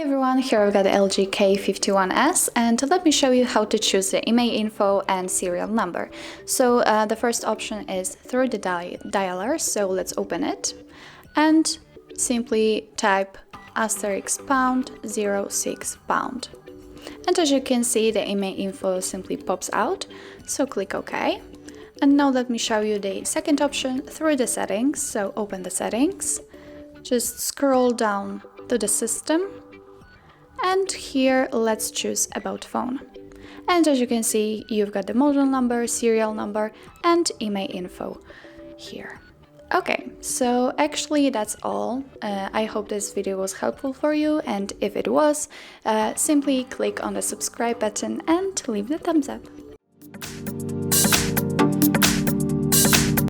Hi everyone, here I've got the LG K51s and let me show you how to choose the IMEI info and serial number. So the first option is through the dialer, so let's open it and simply type *##06#. And as you can see, the IMEI info simply pops out, so click OK. And now let me show you the second option through the settings, so open the settings, just scroll down to the system, and here let's choose about phone. And as you can see, you've got the model number, serial number and IMEI info here. Okay, so actually that's all. I hope this video was helpful for you, and if it was, simply click on the subscribe button and leave the thumbs up.